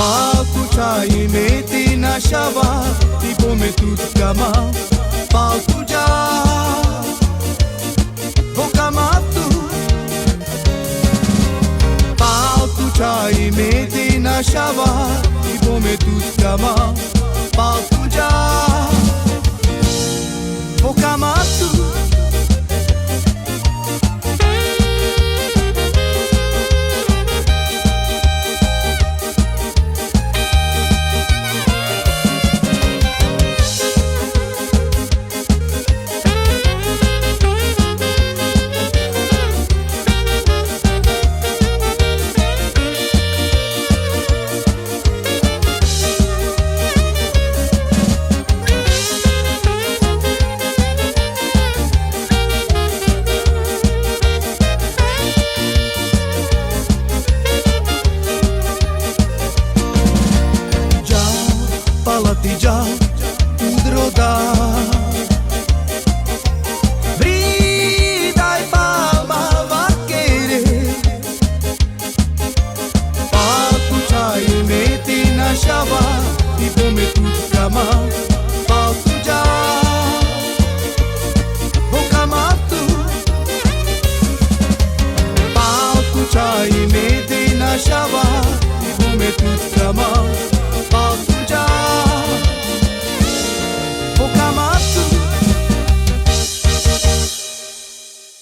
Palco imeti na shava i pome tut kama palco ja vokamatu palco imeti na shava i pome tut kama palco ja vokamatu Palatija udroda Bridai palma vaquere Palco chai meti na shava I pome tut kama Palco ja vokamatu Palco chai meti na shava I pome tut kama